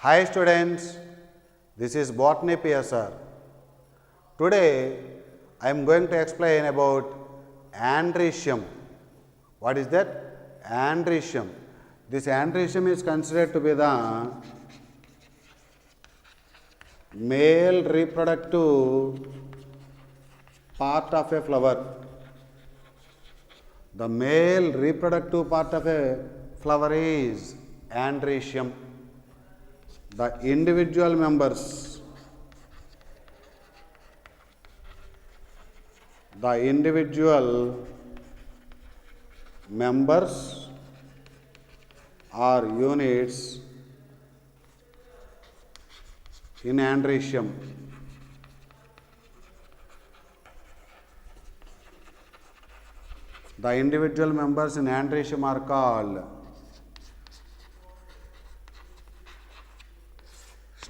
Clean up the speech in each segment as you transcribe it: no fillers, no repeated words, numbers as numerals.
Hi students, this is Botany PSR. Today I am going to explain about andrecium. What is that? Andrecium. This andrecium is considered to be the male reproductive part of a flower. The male reproductive part of a flower is andrecium. The individual members are units in andrecium. The individual members in andrecium are called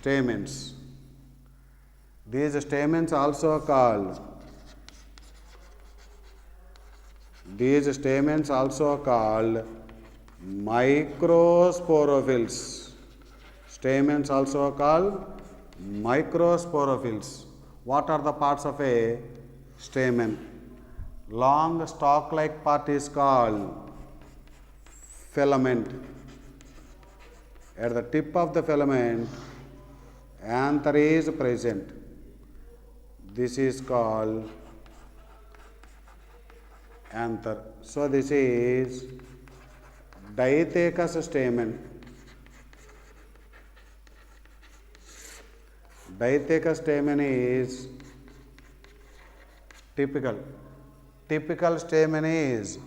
stamens. These stamens also called microsporophylls. Stamens also called microsporophylls. What are the parts of a stamen? Long stalk-like part is called filament. At the tip of the filament, anther is present. This is called anther. So this is diathecous stamen. Diathecous stamen is typical. Typical stamen is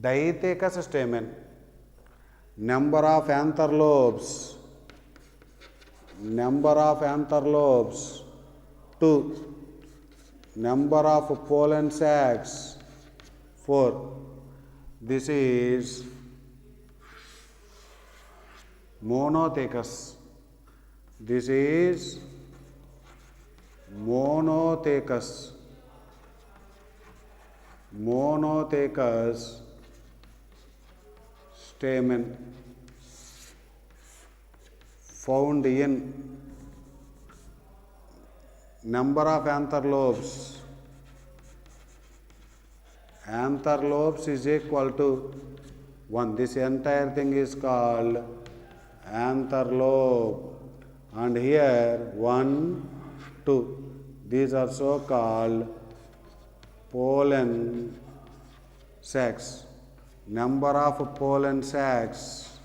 diathecous stamen. Number of anther lobes 2. Number of pollen sacs 4. This is monothecous. Monothecous stamen found in number of anther lobes. Anther lobes is equal to 1. This entire thing is called anther lobe. And here 1, 2. These are so called pollen sacs. Number of pollen sacs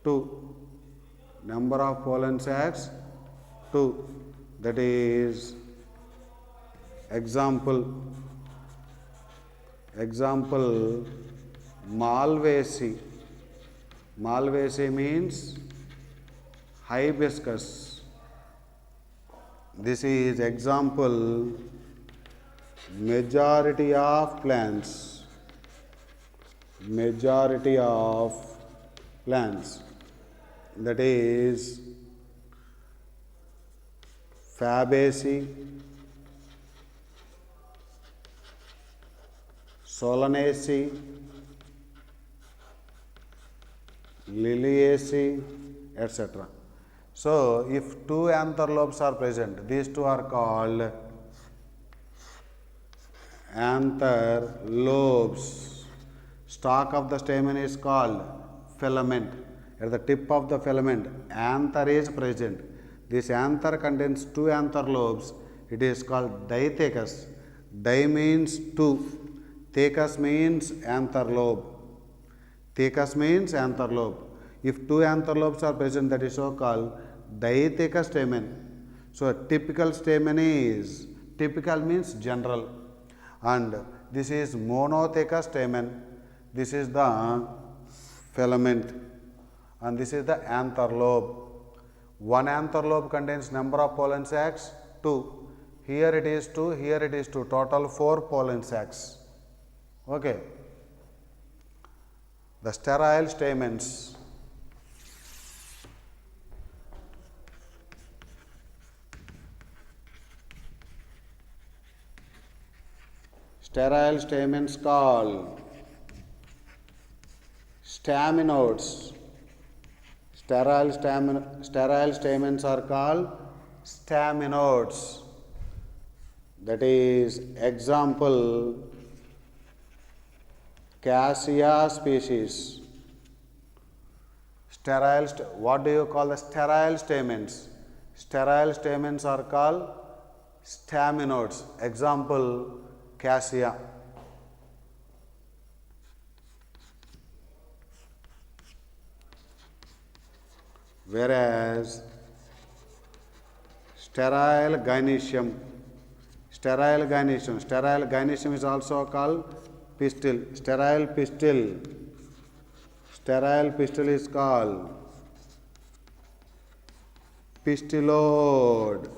2. Number of pollen sacs 2. That is example Malvaceae. Malvaceae means hibiscus. This is example majority of plants. That is Fabaceae, Solanaceae, Liliaceae, etc. So, if 2 anther lobes are present, these 2 are called anther lobes. Stalk of the stamen is called filament. At the tip of the filament, anther is present. This anther contains 2 anther lobes. It is called diathecous. Di means 2. Thecous means anther lobe. If 2 anther lobes are present, that is so called diathecous stamen. So a typical stamen is, typical means general, and this is monothecous stamen. This is the filament, and this is the anther lobe. 1 anther lobe contains number of pollen sacs 2. Here it is 2, here it is 2. Total 4 pollen sacs. Okay. The sterile stamens. Sterile stamens called Staminodes. Sterile stamens are called staminodes. That is example Cassia species. What do you call the sterile stamens? Sterile stamens are called staminodes. Example Cassia. Whereas sterile gynoecium is also called pistil. Sterile pistil is called pistillode.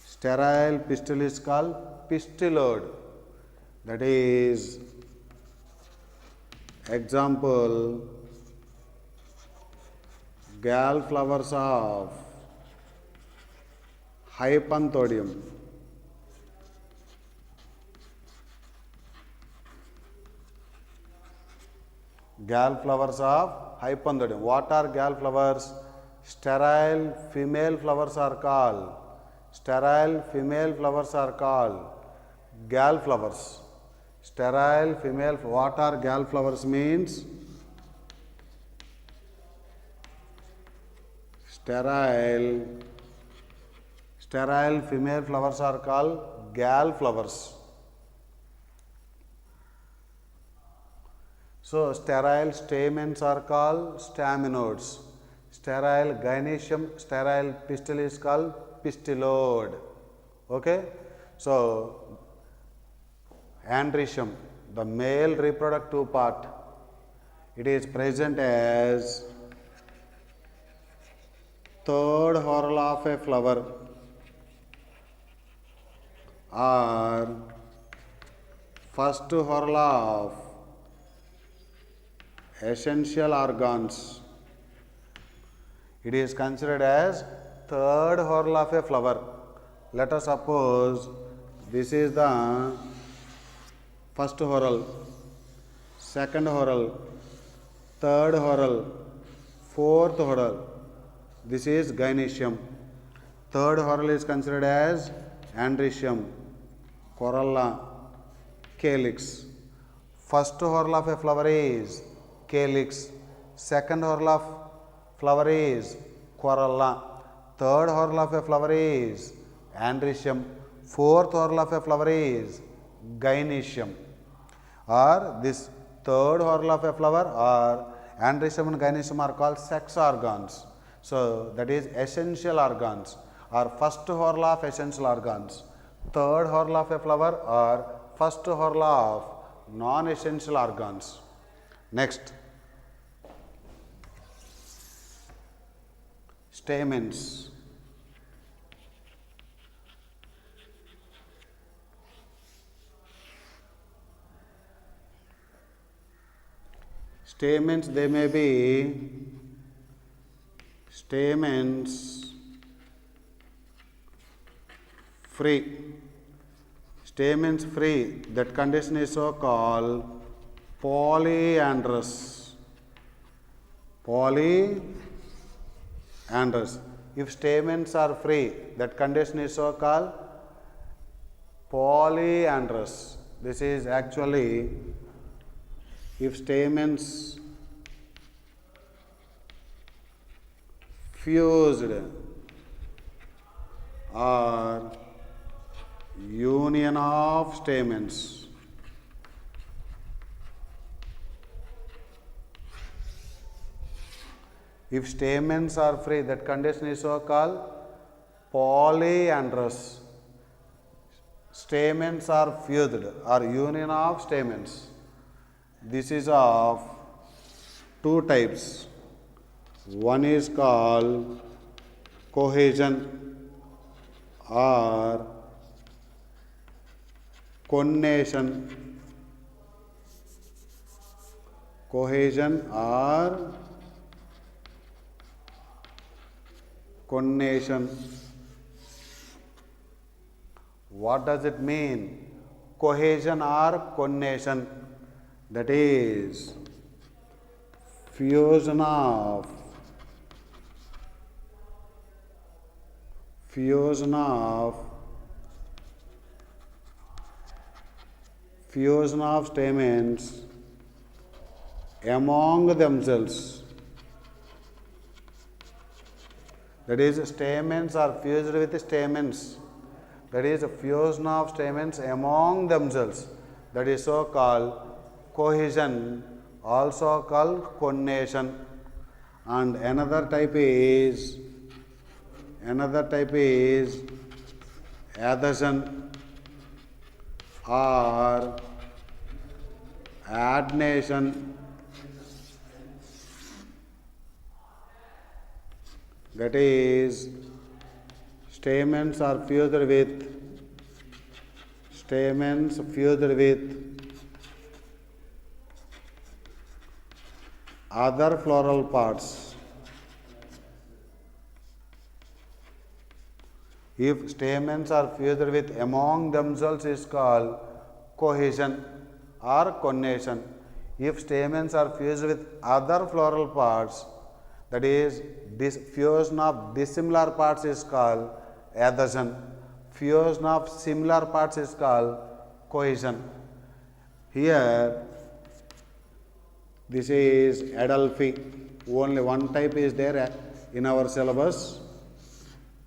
Sterile pistil is called pistillode. That is example gallflowers of Hypanthodium. Gallflowers of Hypanthodium. What are gallflowers? Sterile female flowers are called gallflowers. Sterile female. What are gallflowers means? Sterile female flowers are called gallflowers. So sterile stamens are called staminodes. Sterile gynoecium, sterile pistil is called pistillode. Okay. So andrecium, the male reproductive part, it is present as third whorl of a flower or first whorl of essential organs. It is considered as third whorl of a flower. Let us suppose this is the first whorl, second whorl, third whorl, fourth whorl. This is gynoecium. Third whorl is considered as andrecium, corolla, calyx. First whorl of a flower is calyx. Second whorl of flower is corolla. Third whorl of a flower is andrecium. Fourth whorl of a flower is gynoecium. Or this third whorl of a flower or andrecium and gynoecium are called sex organs. So that is essential organs or first whorl of essential organs. Third whorl of a flower or first whorl of non-essential organs. Next, stamens. Stamens, they may be stamens free. Stamens free, that condition is so called polyandrous. If stamens are free, that condition is so called polyandrous. This is actually if stamens fused or union of stamens. If stamens are free, that condition is so called polyandrous. Stamens are fused or union of stamens. This is of two types. One is called cohesion or connation. Cohesion or connation. What does it mean? Cohesion or connation. That is, fusion of fusion of fusion of stamens among themselves. That is, stamens are fused with stamens. That is, fusion of stamens among themselves. That is so called cohesion, also called conation. And another type is adhesion or adnation. That is, stamens are fused with other floral parts. If stamens are fused with among themselves is called cohesion or conation. If stamens are fused with other floral parts, that is, this fusion of dissimilar parts is called adhesion. Fusion of similar parts is called cohesion. Here, this is Adelphi. Only one type is there in our syllabus,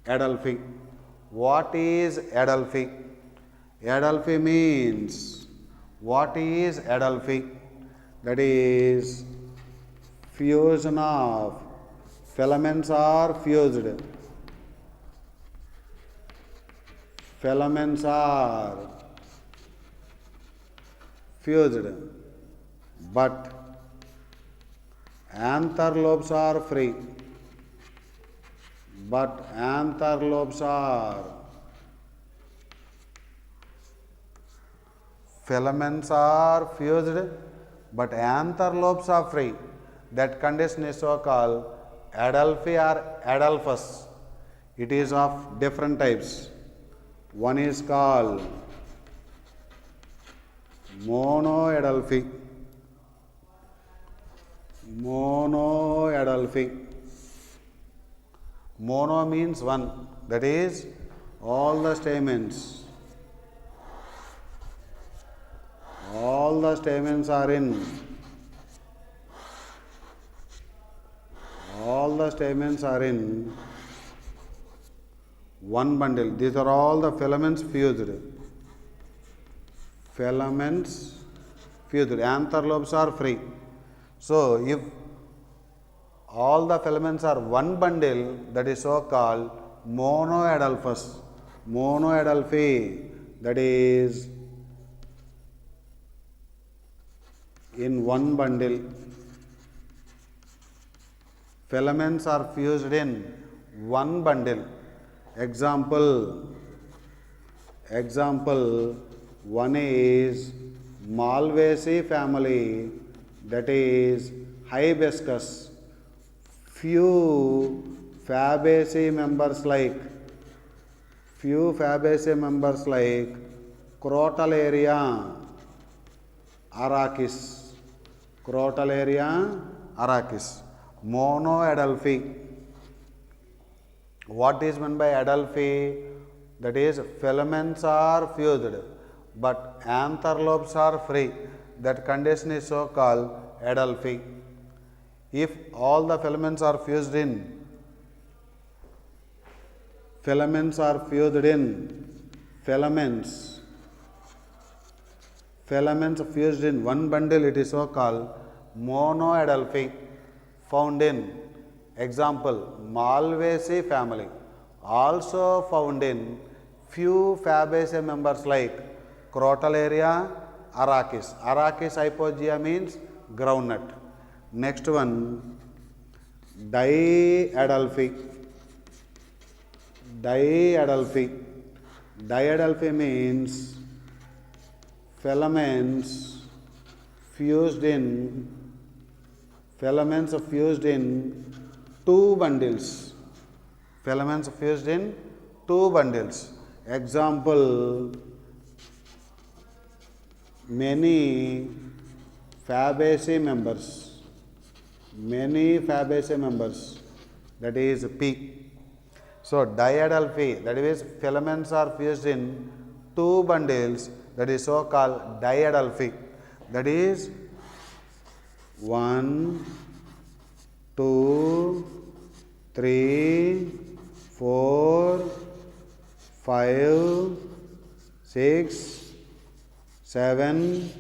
Adelphi. What is Adelphi? Adelphi means, what is Adelphi? That is, fusion of filaments are fused. Filaments are fused, but anther lobes are free. But anther lobes are filaments are fused, but anther lobes are free. That condition is so called Adelphi or Adelphus. It is of different types. One is called monoadelphi. Monoadelphi. Mono means one. That is, all the stamens are in one bundle. These are all the filaments fused. Anther lobes are free. So, if all the filaments are one bundle, that is so called monoadelphous. Monoadelphi, that is in one bundle. Filaments are fused in one bundle. Example, one is Malvaceae family, that is hibiscus. Few Fabaceae members like Crotalaria arachis. Monoadelphi. What is meant by Adelphi? That is, filaments are fused, but anther lobes are free. That condition is so called Adelphi. If all the filaments are fused in filaments fused in one bundle, it is so called monoadelphi. Found in, example, Malvaceae family. Also found in few Fabaceae members like Crotalaria arachis. Arachis hypogea means groundnut. Next one, Diadelphi. Diadelphi means filaments fused in two bundles. Example, many Fabaceae members. many Fabaceae members, that is P. So diadelphi, that is filaments are fused in two bundles, that is so called diadelphi. That is 1, 2, 3, 4, 5, 6, 7,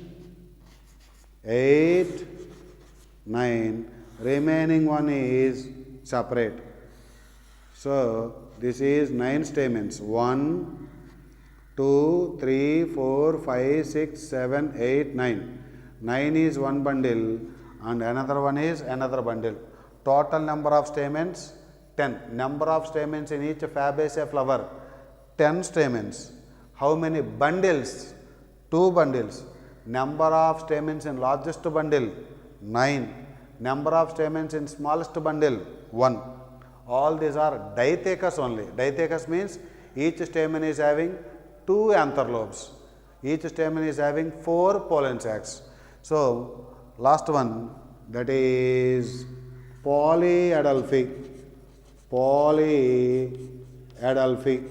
8, 9. Remaining one is separate. So this is 9 stamens. 1, 2, 3, 4, 5, 6, 7, 8, 9. 9 is one bundle and another one is another bundle. Total number of stamens 10. Number of stamens in each Fabaceae flower 10 stamens. How many bundles? 2 bundles. Number of stamens in largest bundle 9. Number of stamens in smallest bundle 1. All these are dithecous only. Dithecous means each stamen is having 2 anther lobes. Each stamen is having 4 pollen sacs. So last one, that is polyadelphi. Polyadelphi.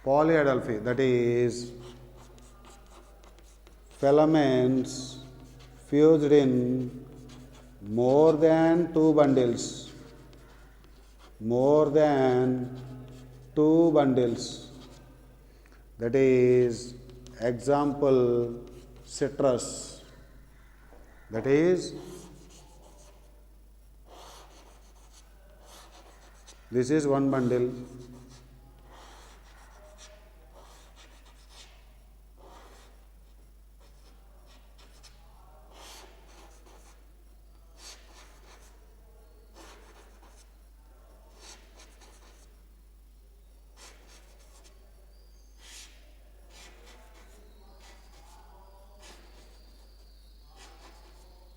Polyadelphi, that is filaments fused in more than 2 bundles. More than 2 bundles. That is example citrus. That is this is one bundle.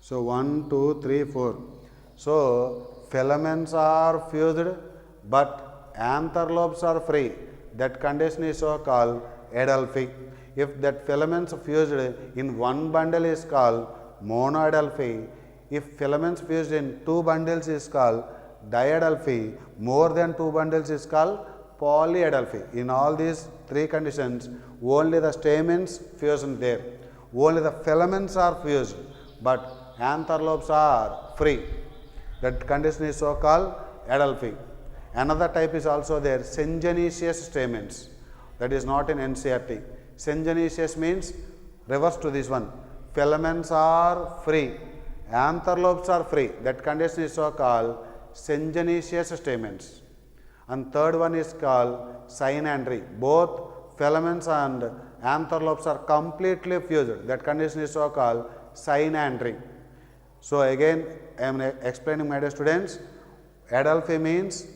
So 1, 2, 3, 4. So filaments are fused, but anther lobes are free. That condition is so called adelphi. If that filaments fused in one bundle is called monoadelphi. If filaments fused in 2 bundles is called diadelphi. More than 2 bundles is called polyadelphi. In all these 3 conditions, only the stamens fused there. Only the filaments are fused, but anther lobes are free. That condition is so called adelphi. Another type is also there, syngenesious stamens. That is not in NCERT. Syngenesious means reverse to this one. Filaments are free, anther lobes are free. That condition is so called syngenesious stamens. And third one is called synandry. Both filaments and anther lobes are completely fused. That condition is so called synandry. So again, I am explaining, my dear students, adelphi means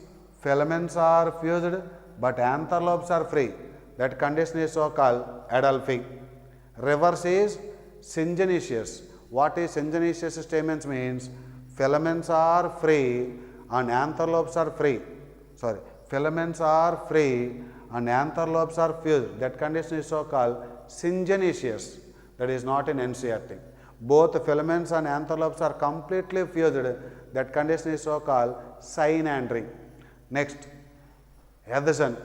filaments are fused but anther lobes are free. That condition is so called adelphi. Reverse is syngenesious. What is syngenesious stamens means? Filaments are free and anther lobes are free. Filaments are free and anther lobes are fused. That condition is so called syngenesious. That is not in NCERT. Both filaments and anther lobes are completely fused. That condition is so called synandry. Next, adhesion.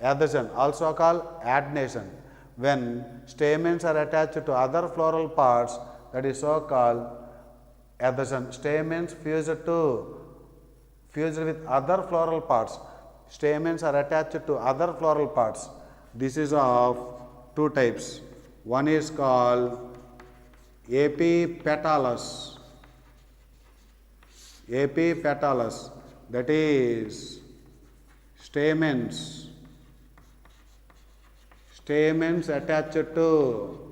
Adhesion, also called adnation. When stamens are attached to other floral parts, that is so called adhesion. Stamens fused with other floral parts. Stamens are attached to other floral parts. This is of 2 types. One is called epipetalous. Epipetalous, that is stamens attached to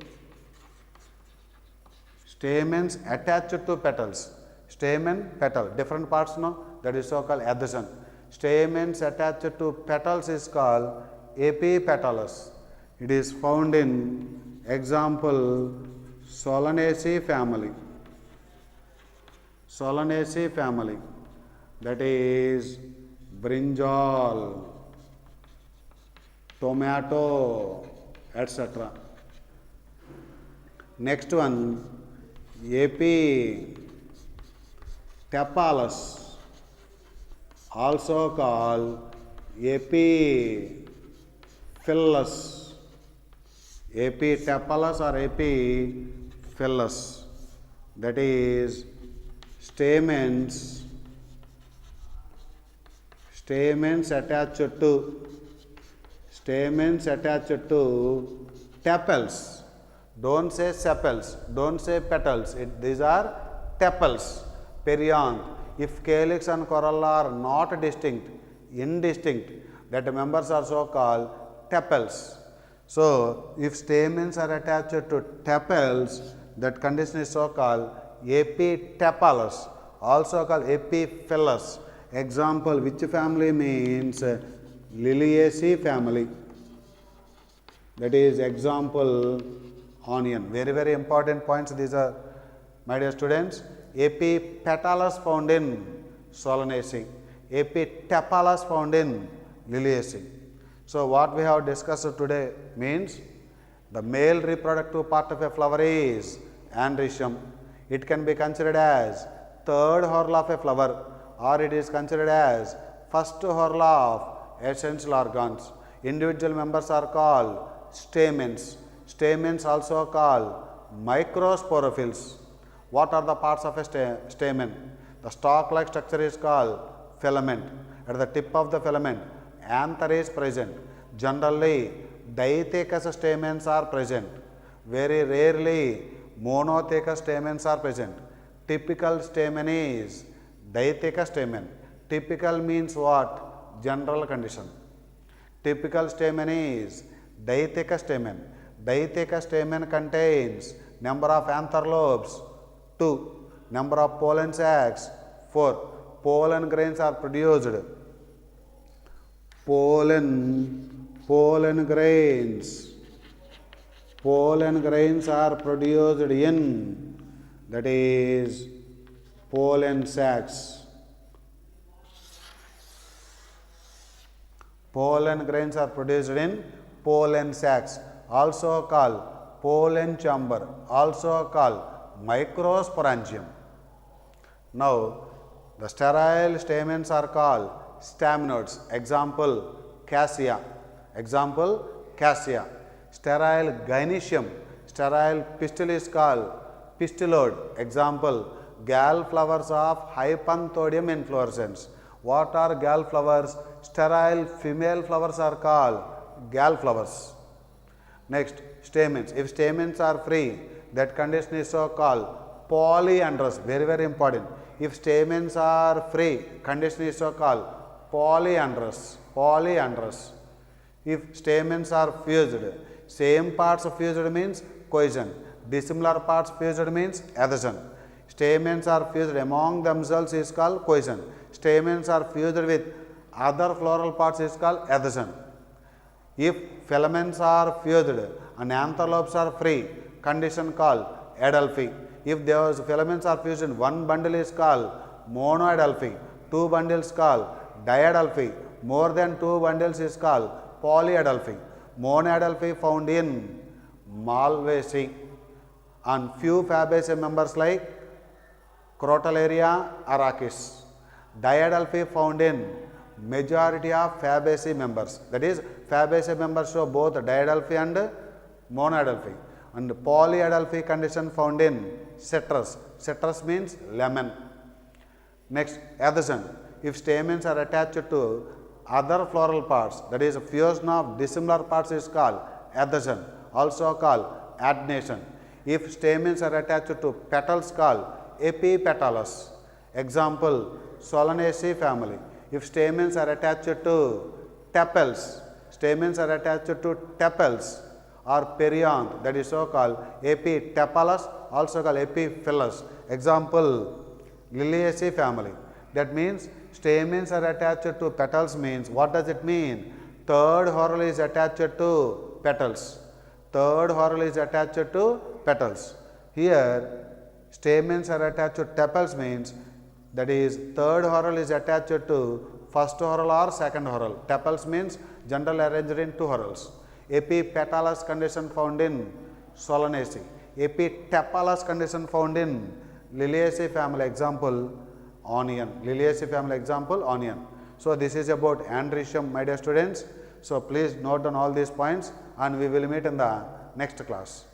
petals. Stamen, petal, different parts, no? That is so called adhesion. Stamens attached to petals is called epipetalous. It is found in example Solanaceae family. Solanaceae family, that is brinjal, tomato, etc. Next one, tepalus, also called epiphyllus. Epitepalus or epiphyllus, that is stamens attached to tepals. Don't say sepals, don't say petals. These are tepals. Perianth. If calyx and corolla are not indistinct, that members are so called tepals. So, if stamens are attached to tepals, that condition is so called epitepalus, also called epiphyllus. Example, which family means Liliaceae family. That is example onion. Very, very important points these are, my dear students. Epipetalus found in Solanaceae. Epitepalus found in Liliaceae. So, what we have discussed today means the male reproductive part of a flower is androecium. It can be considered as third whorl of a flower, or it is considered as first whorl of essential organs. Individual members are called stamens. Stamens also called microsporophylls. What are the parts of a stamen? The stalk-like structure is called filament. At the tip of the filament, anther is present. Generally, diathecous stamens are present. Very rarely, monothecous stamens are present. Typical stamen is diathecous stamen. Typical means what? General condition. Typical stamen is diathecous stamen. Diathecous stamen contains number of anther lobes 2, number of pollen sacs 4. Pollen grains are produced. Pollen grains are produced in, that is, pollen sacs. Pollen grains are produced in pollen sacs, also called pollen chamber, also called microsporangium. Now, the sterile stamens are called staminodes. Example, cassia. Sterile gynoecium, sterile pistil is called pistillode. Example, gall flowers of Hypanthodium inflorescens. What are gall flowers? Sterile female flowers are called gall flowers. Next, stamens. If stamens are free, that condition is so called polyandrous. Very, very important. If stamens are free, condition is so called polyandrous. If stamens are fused, same parts fused means cohesion. Dissimilar parts fused means adhesion. Stamens are fused among themselves is called cohesion. Stamens are fused with other floral parts is called adhesion. If filaments are fused and anther lobes are free, condition called adelphy. If those filaments are fused in one bundle is called monoadelphy. 2 bundles called diadelphy. More than 2 bundles is called polyadelphy. Monoadelphy found in Malvaceae and few Fabaceae members like Crotalaria arachis. Diadelphy found in majority of Fabaceae members. That is, Fabaceae members show both diadelphy and monoadelphy. And polyadelphy condition found in citrus. Citrus means lemon. Next, adhesion. If stamens are attached to other floral parts, that is, fusion of dissimilar parts is called adhesion, also called adnation. If stamens are attached to petals, called epipetalous. Example, Solanaceae family. If stamens are attached to tepals, or perianth, that is so called epitepalus, also called epiphyllus. Example, Liliaceae family. That means stamens are attached to petals means, what does it mean? Third whorl is attached to petals. Here, stamens are attached to tepals means, that is, third whorl is attached to first whorl or second whorl. Tepals means generally arranged in 2 whorls. Epipetalous condition found in Solanaceae. Epitepalous condition found in Liliaceae family. Example, onion. Liliaceae family example, onion. So this is about androecium, my dear students. So please note down all these points and we will meet in the next class.